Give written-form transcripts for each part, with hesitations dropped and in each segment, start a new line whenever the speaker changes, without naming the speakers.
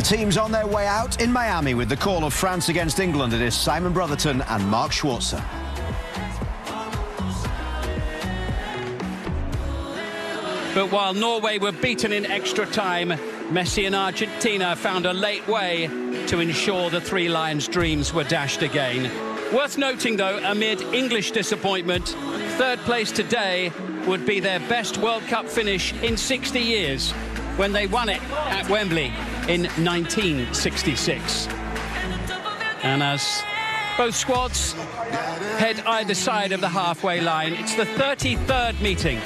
The team's on their way out in Miami with the call of France against England. It is Simon Brotherton and Mark Schwarzer.
But while Norway were beaten in extra time, Messi and Argentina found a late way to ensure the Three Lions' dreams were dashed again. Worth noting, though, amid English disappointment, third place today would be their best World Cup finish in 60 years when they won it at Wembley in 1966. And as both squads head either side of the halfway line, it's the 33rd meeting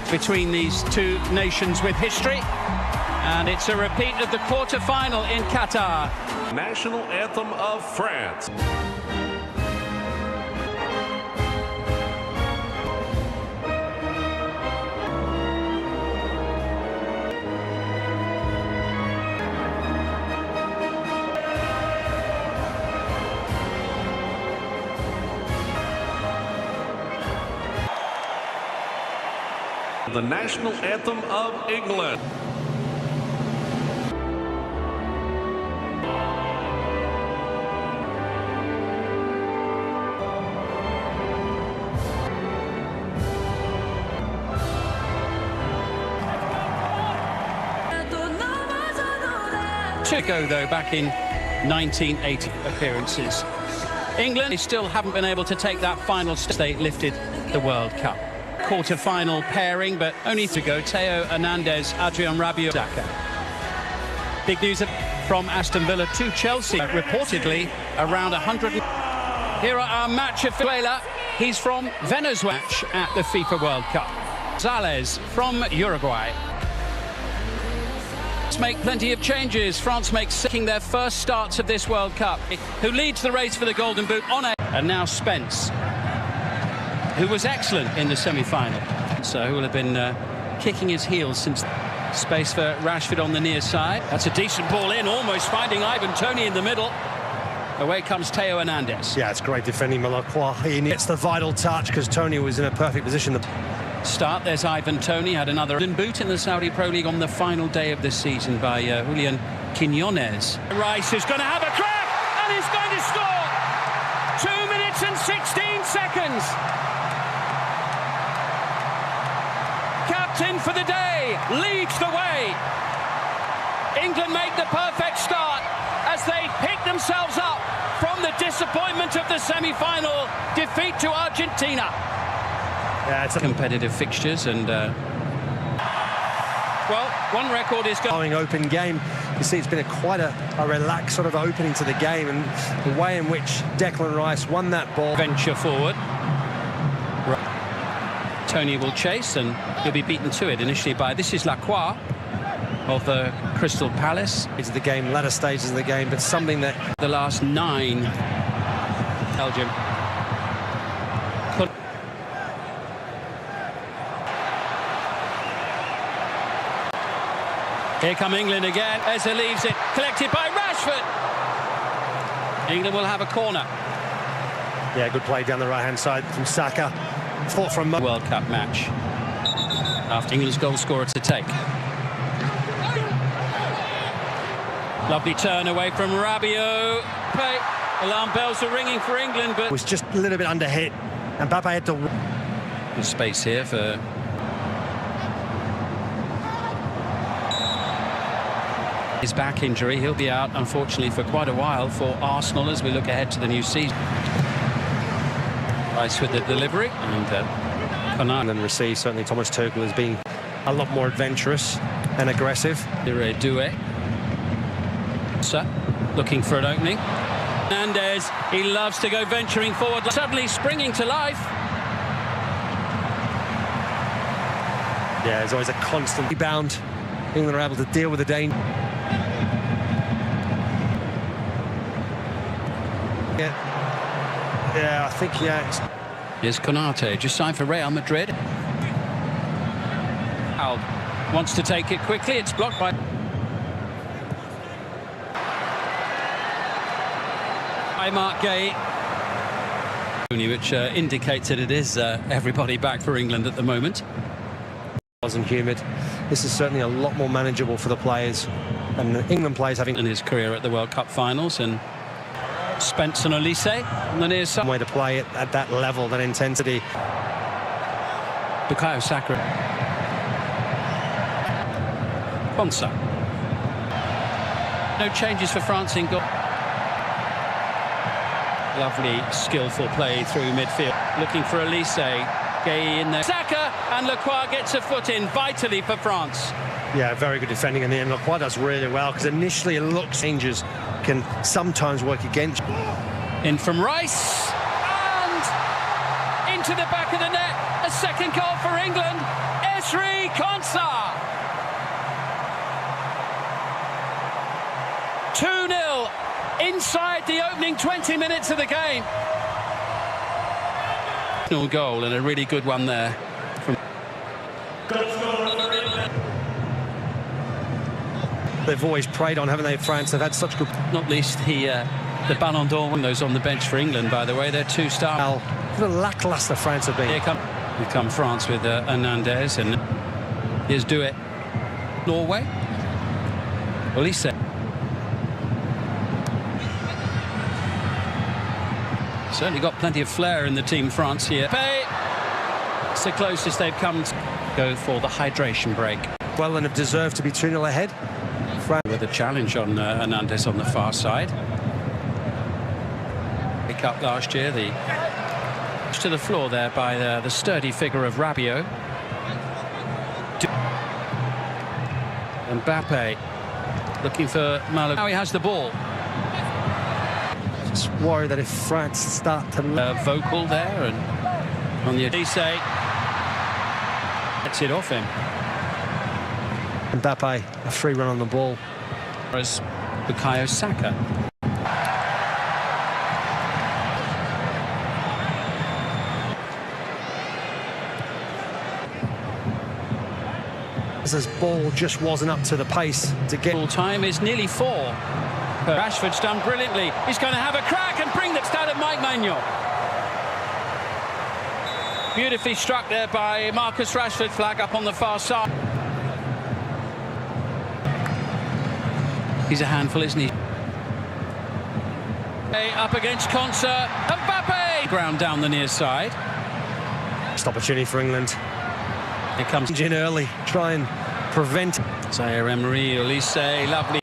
between these two nations with history, and it's a repeat of the quarter-final in Qatar.
National anthem of France. The national anthem of England.
To go, though, back in 1980 appearances. England, they still haven't been able to take that final step. They lifted the World Cup. Quarter-final pairing, but only to go. Theo Hernandez, Adrian Rabiot, Saka. Big news from Aston Villa to Chelsea. Reportedly around 100. Here are our match of Venezuela. He's from Venezuela at the FIFA World Cup. Zales from Uruguay. Let's make plenty of changes. France makes their first starts of this World Cup. Who leads the race for the Golden Boot on it? And now Spence, who was excellent in the semi-final. So who will have been kicking his heels since. Space for Rashford on the near side. That's a decent ball in, almost finding Ivan Toney in the middle. Away comes Theo Hernandez.
Yeah, it's great defending. Malacqua. He gets the vital touch because Toney was in a perfect position.
Start, there's Ivan Toney, had another boot in the Saudi Pro League on the final day of the season by Julian Quiñones. Rice is going to have a crack, and he's going to score! 2 minutes and 16 seconds. Captain for the day, leads the way. England make the perfect start as they pick themselves up from the disappointment of the semi-final defeat to Argentina. Yeah, it's competitive fixtures, and well, one record is
going open game. You see, it's been quite a relaxed sort of opening to the game, and the way in which Declan Rice won that ball.
Venture forward. Toney will chase, and he'll be beaten to it initially by Lacroix of the Crystal Palace.
It's the game, latter stages of the game, but something that
the last 9. Belgium. Here come England again. Eza leaves it, collected by Rashford. England will have a corner.
Yeah, good play down the right-hand side from Saka. Fought from
World Cup match. After England's goal scorer to take. Lovely turn away from Rabiot. Alarm bells are ringing for England, but
was just a little bit under hit, and Mbappe had to.
There's space here for his back injury. He'll be out, unfortunately, for quite a while for Arsenal as we look ahead to the new season. Rice with the delivery, and
and receive. Certainly Thomas Tuchel has been a lot more adventurous and aggressive.
Doué. Looking for an opening. Hernandez, he loves to go venturing forward, suddenly springing to life.
Yeah, there's always a constant rebound. England are able to deal with the danger. Yeah, I think, yeah.
Here's Konate, just signed for Real Madrid. Al wants to take it quickly, it's blocked by Mark Gay, which indicates that it is everybody back for England at the moment.
It wasn't humid. This is certainly a lot more manageable for the players. And the England players having
in his career at the World Cup finals, and Spence and Olise on the near side.
way to play it at that level, that intensity.
Bukayo Saka. Ponsa. No changes for France in goal. Lovely, skillful play through midfield. Looking for Olise. Gay in there. Saka, and Lacroix gets a foot in vitally for France.
Yeah, very good defending in the end. Lacroix does really well, because initially it looks changes can sometimes work against you.
In from Rice, and into the back of the net. A second goal for England. Esri Konsa. 2-0 inside the opening 20 minutes of the game. Goal, and a really good one there.
They've always preyed on, haven't they, France? They've had such good...
Not least the Ballon d'Or, those on the bench for England, by the way. They're two-star.
What a lacklustre France have been.
Here come France with Hernandez, and here's Douet. Norway. Olise. Certainly got plenty of flair in the team, France here. It's the closest they've come to go for the hydration break.
Well, and have deserved to be 2-0 ahead. France
with a challenge on Hernandez on the far side. Pick up last year, to the floor there by the sturdy figure of Rabiot. Mbappe looking for Malo. Now he has the ball.
Just worry that if France start to...
vocal there, and on the Olise gets it off him.
Mbappe, a free run on the ball.
As Bukayo Saka.
His ball just wasn't up to the pace to get...
Full time is nearly 4. Rashford's done brilliantly. He's going to have a crack and bring that down at Mike Maignan. Beautifully struck there by Marcus Rashford. Flag up on the far side. He's a handful, isn't he? Up against Konsa. Mbappe! Ground down the near side.
Next opportunity for England.
Here comes
in early. Try and prevent...
Zaire-Emery, Olise, lovely.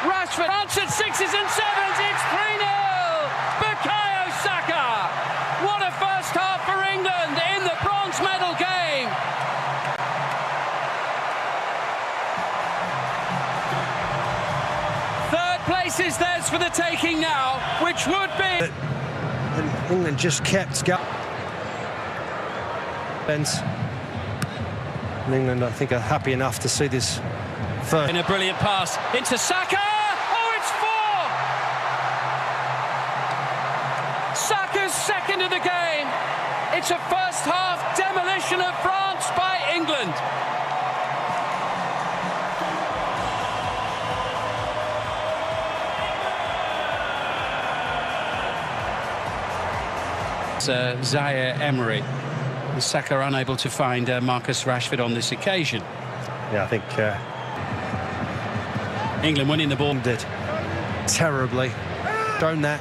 Rashford answered 6s and 7s. It's 3-0. Bukayo Saka. What a first half for England in the bronze medal game. Third place is theirs for the taking now, which would be...
And England just kept going. And England, I think, are happy enough to see this first.
In a brilliant pass into Saka. Oh, it's 4! Saka's second of the game. It's a first half demolition of France by England. Zaire-Emery. Saka unable to find Marcus Rashford on this occasion.
Yeah, I think
England winning the ball.
Did terribly. Shown that.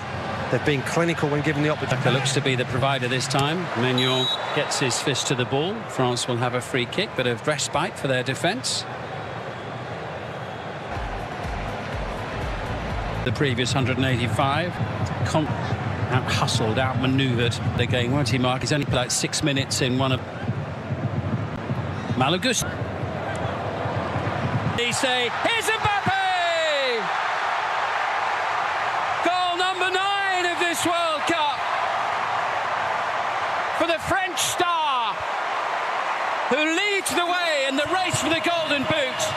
They've been clinical when given the opportunity.
Saka looks to be the provider this time. Maignan gets his fist to the ball. France will have a free kick, but a respite for their defence. The previous 185. Out-hustled, out-manoeuvred the game, won't he, Mark? He's only played 6 minutes in one of... Malagus. Here's Mbappe! Goal number 9 of this World Cup for the French star, who leads the way in the race for the Golden Boot.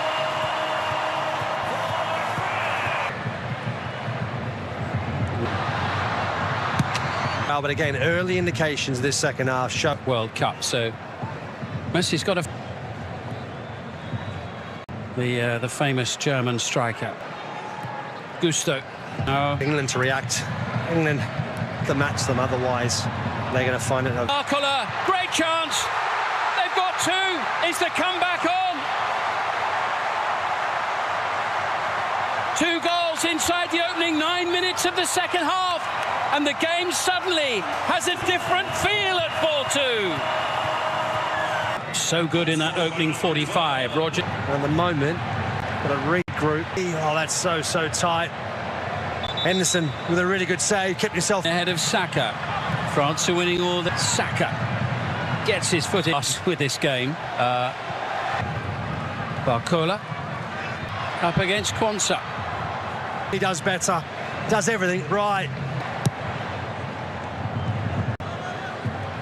But again, early indications this second half show.
World Cup, so Messi's got the famous German striker Gusto. No.
England to react. England to match them, otherwise they're going to find it.
Arcola, great chance. They've got 2. Is the comeback on? 2 goals inside the opening 9 minutes of the second half, and the game suddenly has a different feel at 4-2. So good in that opening 45, Roger.
And at the moment, got a regroup. Oh, that's so tight. Henderson with a really good save, kept himself
ahead of Saka. France are winning all that. Saka gets his foot in with this game. Barcola up against Quansah.
He does better, does everything right.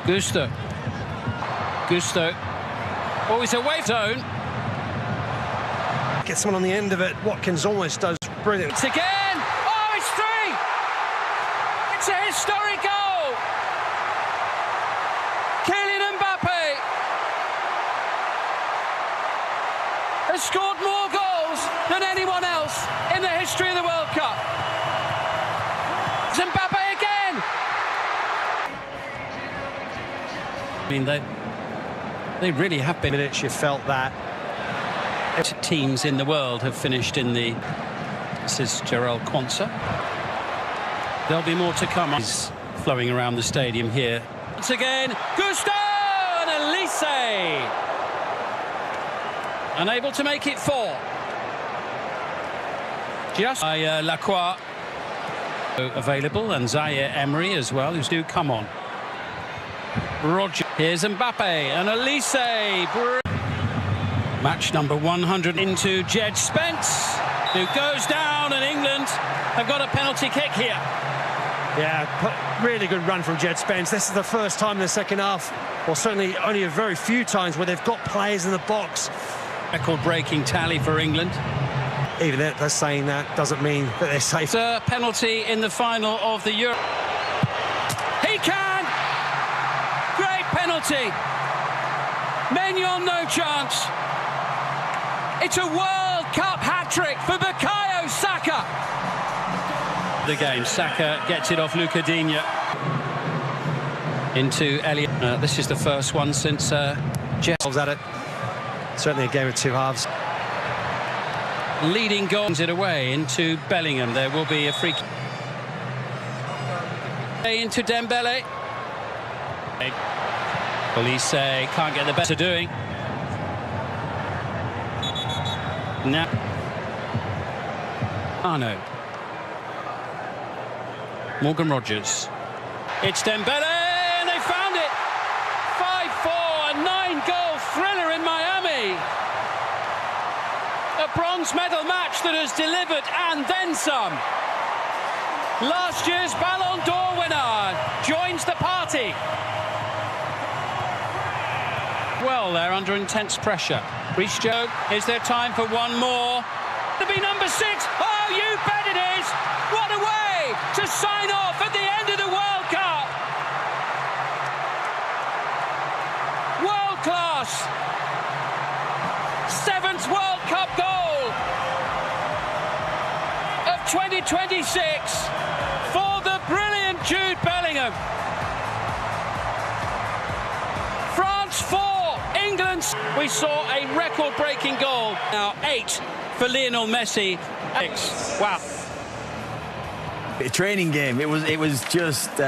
Gusto. Oh, he's away zone.
Gets someone on the end of it. Watkins almost does brilliant.
It's again. Oh, it's 3. It's a historic goal. Kylian Mbappe has scored more goals than anyone else in the history of the World Cup. It's Mbappe again. I mean, they really have been.
Minutes you felt that.
Teams in the world have finished in the. This is Jarell Quansah. There'll be more to come. He's flowing around the stadium here. Once again, Gusto and Elise. Unable to make it 4. Just by Lacroix available, and Zaire Emery as well, who's do come on. Roger. Here's Mbappe and Elise. Match number 100 into Jed Spence, who goes down, and England have got a penalty kick here.
Yeah, really good run from Jed Spence. This is the first time in the second half, or certainly only a very few times, where they've got players in the box.
Record-breaking tally for England.
Even they're saying that doesn't mean that they're safe.
It's a penalty in the final of the Euro. He can! Great penalty. Maignan, no chance. It's a World Cup hat-trick for Bukayo Saka. The game, Saka gets it off Luca Digne. Into Elliott. This is the first one since Jeff's
at it. Certainly a game of 2 halves.
Leading goals it away into Bellingham. There will be a free kick. Into Dembele. Police can't get the better doing. Now, Arno. Morgan Rogers. It's Dembele, and they found it. 5-4, a 9-goal thriller in Miami. A bronze medal match that has delivered and then some. Last year's Ballon d'Or winner joins the party. Well, they're under intense pressure. Reece Joe, is there time for one more? To be number 6. Oh, you bet it is. What a way to sign off at the end of the World Cup. World class. 7th World Cup goal of 2026 for the brilliant Jude Bellingham. France 4. England. We saw a record-breaking goal. Now 8 for Lionel Messi. Wow.
A training game. It was just.